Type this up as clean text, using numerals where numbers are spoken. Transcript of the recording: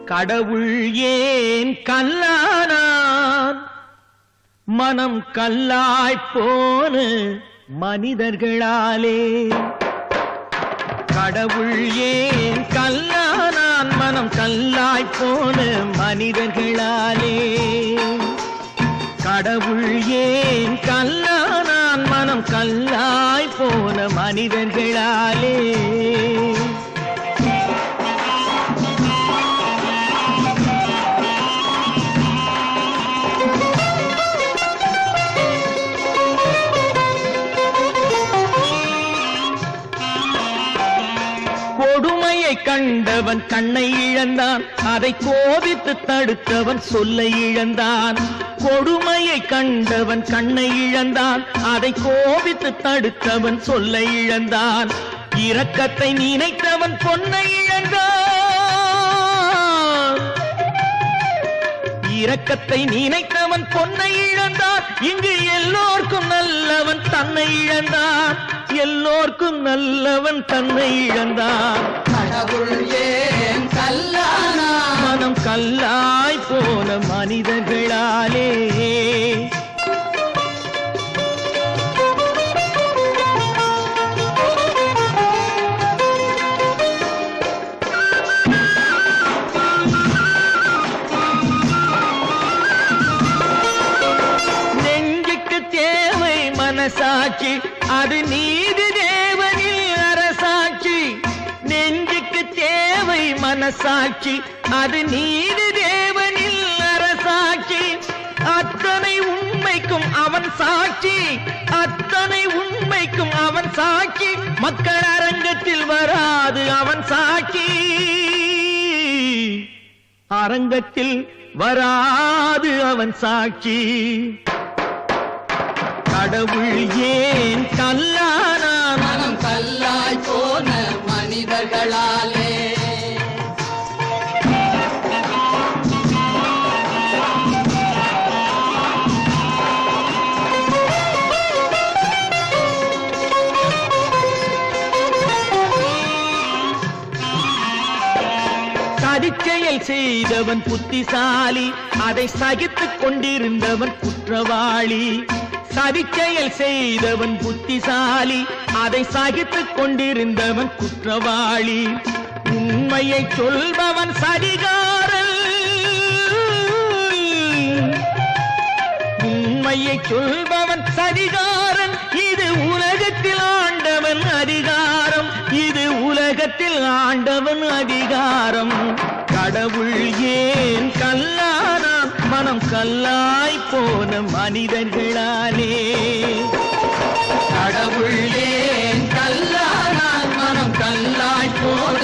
கடவுள் ஏன் கல்லானான் மனம் கல்லாய்ப் போன மனிதர்களாலே கடவுள் ஏன் கல்லானான் மனம் கல்லாய்ப் போன மனிதர்களாலே கடவுள் ஏன் கல்லானான் மனம் கல்லாய்ப் போன மனிதர்களாலே கொடுமையை கண்டவன் கண்ணை இழந்தான் அதை கோபித்து தடுத்தவன் சொல்லை இழந்தான் கொடுமையை கண்டவன் கண்ணை இழந்தான் அதை கோபித்து தடுத்தவன் சொல்லை இழந்தான் இரக்கத்தை நினைத்தவன் பொன்னை இழந்தான் இரக்கத்தை நினைத்தவன் பொன்னை இழந்தான் இங்கு எல்லோர்க்கும் நல்லவன் தன்னை இழந்தான் எல்லோர்க்கும் நல்லவன் தன்னை இழந்தான் கடவுள் ஏன் கல்லானான் மனம் கல்லாய் போன மனிதர்களாலே நெஞ்சுக்கு தேவை மனசாட்சி அது நீதி தேவனில் அரசாட்சி நெஞ்சுக்கு தேவை மனசாட்சி அது நீதி தேவனில் அரசாட்சி அத்தனை உண்மைக்கும் அவன் சாட்சி அத்தனை உண்மைக்கும் அவன் சாட்சி மக்கள் அரங்கத்தில் வராது அவன் சாட்சி அரங்கத்தில் வராது அவன் சாட்சி கடவுள் ஏன் கல்லானான் மனம் கல்லாய் போன மனிதர்களாலே சதிச்செயல் செய்தவன் புத்திசாலி அதை சகித்துக் கொண்டிருந்தவன் குற்றவாளி சதிச்செயல் செய்தவன் புத்திசாலி அதை சகித்துக் கொண்டிருந்தவன் குற்றவாளி உண்மையை சொல்பவன் சதிகாரன் உண்மையை சொல்பவன் சதிகாரன் இது உலகத்தில் ஆண்டவன் அதிகாரம் இது உலகத்தில் ஆண்டவன் அதிகாரம் கடவுள் ஏன் கல்லானான் மனம் கல்லாய் போன மனிதர்களாலே கடவுள் ஏன் கல்லானான் மனம் கல்லாய் போன